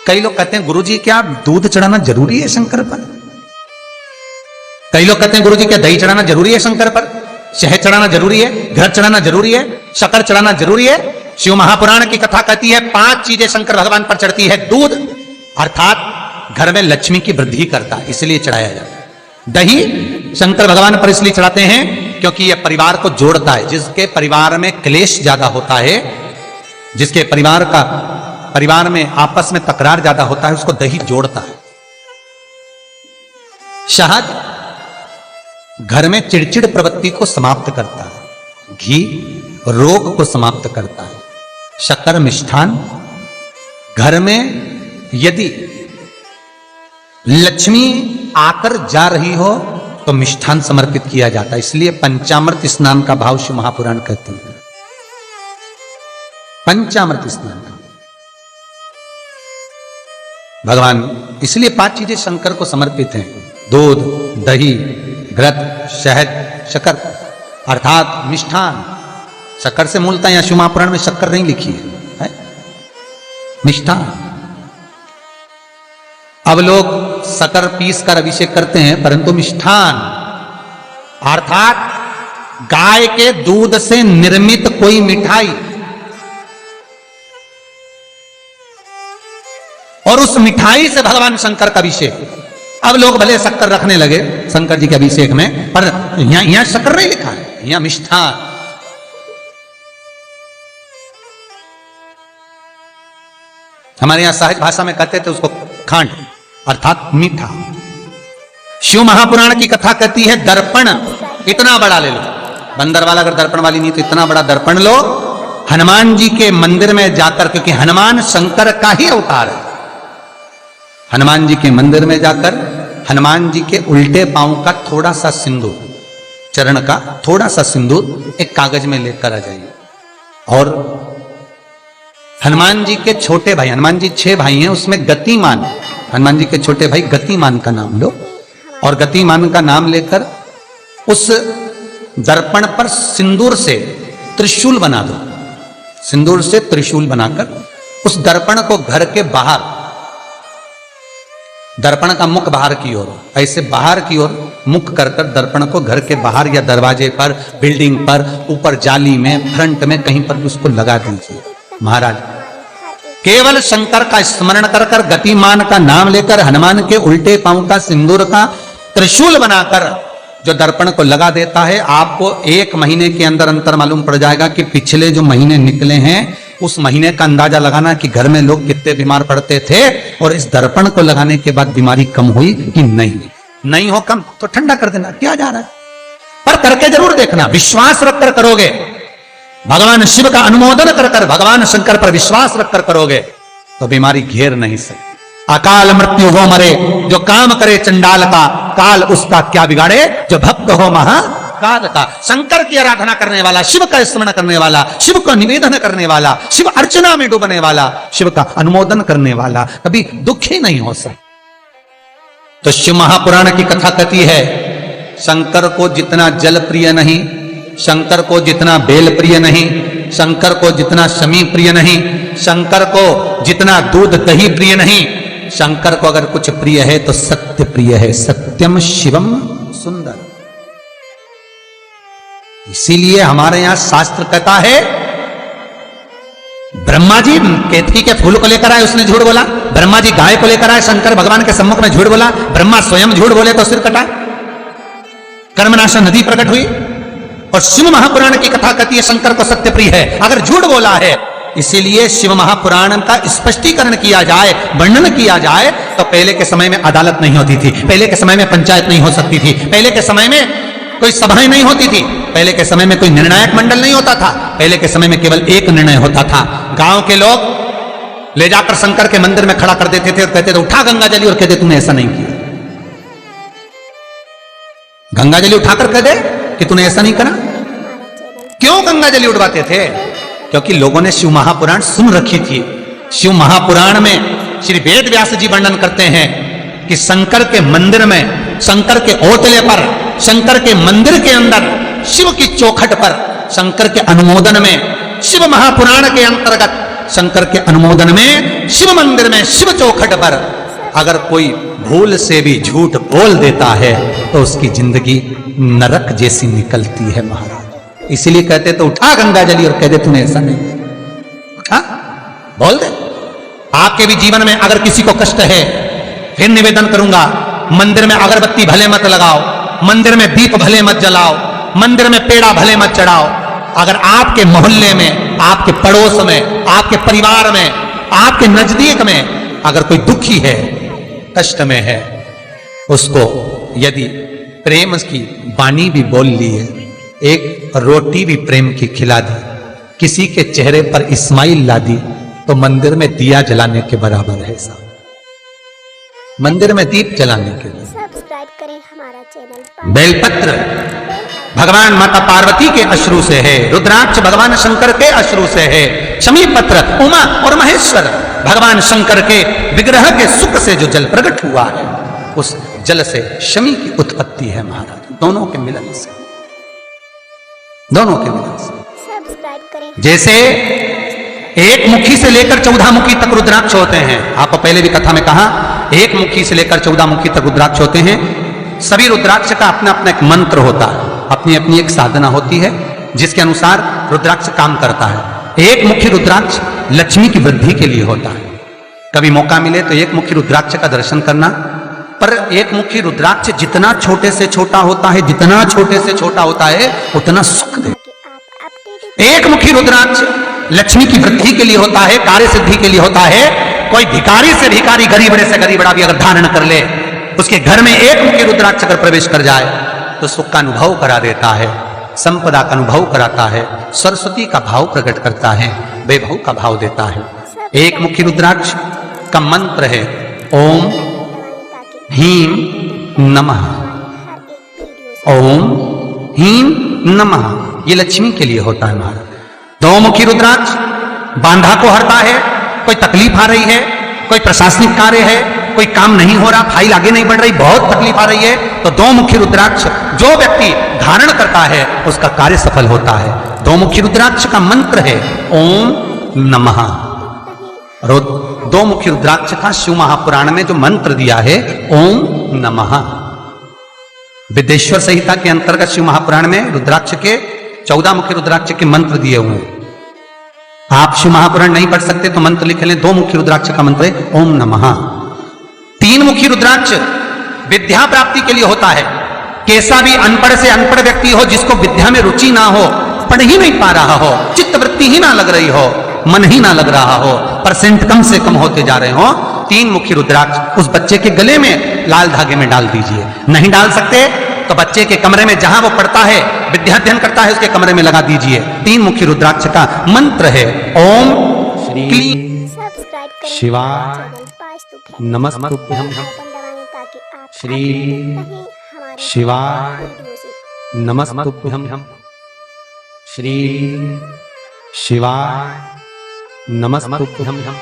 कई लोग कहते हैं गुरुजी क्या दूध चढ़ाना जरूरी है शंकर पर? कई लोग कहते हैं गुरुजी क्या दही चढ़ाना जरूरी है शंकर पर? शहद चढ़ाना जरूरी है? घृत चढ़ाना जरूरी है? शक्कर चढ़ाना जरूरी है? शिव महापुराण की कथा कहती है 5 चीजें शंकर भगवान पर चढ़ती है। दूध अर्थात घर में लक्ष्मी की वृद्धि करता है, इसलिए चढ़ाया जाता है। दही शंकर भगवान पर इसलिए चढ़ाते हैं क्योंकि यह परिवार को जोड़ता है। जिसके परिवार में क्लेश ज्यादा होता है, जिसके परिवार में आपस में तकरार ज्यादा होता है, उसको दही जोड़ता है। शहद घर में चिड़चिड़ प्रवृत्ति को समाप्त करता है। घी रोग को समाप्त करता है। शक्कर मिष्ठान घर में यदि लक्ष्मी आकर जा रही हो तो मिष्ठान समर्पित किया जाता है। इसलिए पंचामृत स्नान का भाव शिव महापुराण कहते हैं। पंचामृत स्नान का भगवान, इसलिए 5 चीजें शंकर को समर्पित हैं। दूध, दही, घृत, शहद, शक्कर अर्थात मिष्ठान। शक्कर से मूलतः यहां शिव महापुराण में शक्कर नहीं लिखी है, मिष्ठान। अब लोग शक्कर पीस कर अभिषेक करते हैं, परंतु मिष्ठान अर्थात गाय के दूध से निर्मित कोई मिठाई, और उस मिठाई से भगवान शंकर का अभिषेक। अब लोग भले शक्कर रखने लगे शंकर जी के अभिषेक में, पर यहां शक्कर नहीं लिखा है, यहां मिष्ठान। हमारे यहां सहज भाषा में कहते थे उसको खांड अर्थात मीठा। शिव महापुराण की कथा कहती है दर्पण इतना बड़ा ले लो, बंदर वाला अगर दर्पण वाली नहीं तो इतना बड़ा दर्पण लो, हनुमान जी के मंदिर में जाकर, क्योंकि हनुमान शंकर का ही अवतार है। हनुमान जी के मंदिर में जाकर हनुमान जी के उल्टे पांव का थोड़ा सा सिंदूर, चरण का थोड़ा सा सिंदूर एक कागज में लेकर आ जाइए। और हनुमान जी के छोटे भाई, हनुमान जी 6 भाई हैं, उसमें गतिमान, हनुमान जी के छोटे भाई गतिमान का नाम लो, और गतिमान का नाम लेकर उस दर्पण पर सिंदूर से त्रिशूल बना दो। सिंदूर से त्रिशूल बनाकर उस दर्पण को घर के बाहर, दर्पण का मुख बाहर की ओर, ऐसे बाहर की ओर मुख कर कर दर्पण को घर के बाहर या दरवाजे पर, बिल्डिंग पर, ऊपर जाली में, फ्रंट में कहीं पर भी उसको लगा दीजिए। महाराज केवल शंकर का स्मरण कर कर, गतिमान का नाम लेकर, हनुमान के उल्टे पांव का सिंदूर का त्रिशूल बनाकर जो दर्पण को लगा देता है, आपको 1 महीने के अंदर अंतर मालूम पड़ जाएगा कि पिछले जो महीने निकले हैं उस महीने का अंदाजा लगाना कि घर में लोग कितने बीमार पड़ते थे, और इस दर्पण को लगाने के बाद बीमारी कम हुई कि नहीं हो कम तो ठंडा कर देना, क्या जा रहा है, पर करके जरूर देखना। विश्वास रखकर करोगे, भगवान शिव का अनुमोदन कर कर, भगवान शंकर पर विश्वास रखकर करोगे तो बीमारी घेर नहीं सकती। अकाल मृत्यु हो मरे जो काम करे चंडाल का, काल उसका क्या बिगाड़े जो भक्त हो महाकाल का। शंकर की आराधना करने वाला, शिव का स्मरण करने वाला, शिव को निवेदन करने वाला, शिव अर्चना में डूबने वाला, शिव का अनुमोदन करने वाला कभी दुखी नहीं हो सकता। तो शिव महापुराण की कथा कहती है शंकर को जितना जल प्रिय नहीं, शंकर को जितना बेल प्रिय नहीं, शंकर को जितना शमी प्रिय नहीं, शंकर को जितना दूध दही प्रिय नहीं, शंकर को अगर कुछ प्रिय है तो सत्य प्रिय है। सत्यम शिवम सुंदर। इसीलिए हमारे यहां शास्त्र कहता है, ब्रह्मा जी केतकी के फूल को लेकर आए, उसने झूठ बोला। ब्रह्मा जी गाय को लेकर आए, शंकर भगवान के सम्मुख में झूठ बोला। ब्रह्मा स्वयं झूठ बोले तो सिर कटा, कर्मनाशा नदी प्रकट हुई। और शिव महापुराण की कथा कहती है शंकर को सत्य प्रिय है अगर झूठ बोला है। इसीलिए शिव महापुराण का स्पष्टीकरण किया जाए, वर्णन किया जाए, तो पहले के समय में अदालत नहीं होती थी, पहले के समय में पंचायत नहीं हो सकती थी, पहले के समय में कोई सभाएं नहीं होती थी, पहले के समय में कोई निर्णायक मंडल नहीं होता था, पहले के समय में केवल एक निर्णय होता था। गांव के लोग ले जाकर शंकर के मंदिर में खड़ा कर देते थे और कहते थे उठा गंगा जली, और कहते तूने ऐसा नहीं किया। गंगा जली उठाकर कह दे कि तूने ऐसा नहीं करा। क्यों गंगा जली उठवाते थे? क्योंकि लोगों ने शिव महापुराण सुन रखी थी। शिव महापुराण में श्री वेद व्यास जी वर्णन करते हैं कि शंकर के मंदिर में, शंकर के ओटले पर, शंकर के मंदिर के अंदर, शिव की चौखट पर, शंकर के अनुमोदन में शिव महापुराण के अंतर्गत शंकर के अनुमोदन में शिव मंदिर में शिव चौखट पर अगर कोई भूल से भी झूठ बोल देता है तो उसकी जिंदगी नरक जैसी निकलती है महाराज। इसीलिए कहते तो उठा गंगा जली और कह दे तूने ऐसा नहीं, उठा बोल दे। आपके भी जीवन में अगर किसी को कष्ट है, फिर निवेदन करूंगा, मंदिर में अगरबत्ती भले मत लगाओ, मंदिर में दीप भले मत जलाओ, मंदिर में पेड़ा भले मत चढ़ाओ। अगर आपके मोहल्ले में, आपके पड़ोस में, आपके परिवार में, आपके नजदीक में अगर कोई दुखी है, कष्ट में है, उसको यदि प्रेम की वाणी भी बोल ली है, एक रोटी भी प्रेम की खिला दी, किसी के चेहरे पर इस्माइल ला दी, तो मंदिर में दिया जलाने के बराबर है साहब। मंदिर में दीप जलाने के लिए सब्सक्राइब करें हमारा चैनल। बेलपत्र भगवान माता पार्वती के अश्रु से है, रुद्राक्ष भगवान शंकर के अश्रु से है, शमी पत्र उमा और महेश्वर भगवान शंकर के विग्रह के सुख से जो जल प्रकट हुआ है, उस जल से शमी की उत्पत्ति है महाराज। दोनों के मिलन से, दोनों के मिलन से। सब्सक्राइब करें। जैसे एक मुखी से लेकर 14 मुखी तक रुद्राक्ष होते हैं, आप पहले भी कथा में कहा, एक मुखी से लेकर 14 मुखी तक रुद्राक्ष होते हैं। सभी रुद्राक्ष का अपना अपना एक मंत्र होता है, अपनी अपनी एक साधना होती है जिसके अनुसार रुद्राक्ष काम करता है। एक मुखी रुद्राक्ष लक्ष्मी की वृद्धि के लिए होता है। कभी मौका मिले तो एक मुखी रुद्राक्ष का दर्शन करना। पर एक मुखी रुद्राक्ष जितना छोटे से छोटा होता है, जितना छोटे से छोटा होता है, उतना सुख दे। एक मुखी रुद्राक्ष लक्ष्मी की वृद्धि के लिए होता है, कार्य सिद्धि के लिए होता है। कोई भिखारी से भिखारी, गरीबड़े से गरीबड़ा भी अगर धारण कर ले, उसके घर में एक मुखी रुद्राक्ष अगर प्रवेश कर जाए तो सुख का अनुभव करा देता है, संपदा का अनुभव कराता है, सरस्वती का भाव प्रकट करता है, वैभव का भाव देता है। एक मुखी रुद्राक्ष का मंत्र है ओम ह्रीं नमः, ओम ह्रीं नमः। ये लक्ष्मी के लिए होता है महाराज। दो मुखी रुद्राक्ष बांधा को हरता है। कोई तकलीफ आ रही है, कोई प्रशासनिक कार्य है, कोई काम नहीं हो रहा, फाइल आगे नहीं बढ़ रही, बहुत तकलीफ आ रही है, तो दो मुखी रुद्राक्ष जो व्यक्ति धारण करता है उसका कार्य सफल होता है। दो मुखी रुद्राक्ष का मंत्र है ओम नमः। दो मुखी रुद्राक्ष का शिव महापुराण में जो मंत्र दिया है ओम नमः, विदेश्वर संहिता के अंतर्गत शिव महापुराण में रुद्राक्ष के 14 मुखी रुद्राक्ष के मंत्र दिए हुए हैं। आप शिव महापुराण नहीं पढ़ सकते तो मंत्र लिख लें। दो मुखी रुद्राक्ष का मंत्र है ओम नमः। तीन मुखी रुद्राक्ष विद्या प्राप्ति के लिए होता है। कैसा भी अनपढ़ से अनपढ़ व्यक्ति हो, जिसको विद्या में रुचि ना हो, पढ़ ही नहीं पा रहा हो, चित्त वृत्ति ही ना लग रही हो, मन ही ना लग रहा हो, परसेंट कम से कम होते जा रहे हो, तीन मुखी रुद्राक्ष उस बच्चे के गले में लाल धागे में डाल दीजिए। नहीं डाल सकते तो बच्चे के कमरे में जहां वो पढ़ता है, विद्याध्ययन करता है, उसके कमरे में लगा दीजिए। तीन मुखी रुद्राक्ष का मंत्र है ओम श्री शिवाय नमस्तुभ्यं, श्री शिवाय नमस्तुभ्यं, श्री शिवाय नमस्तुभ्यं।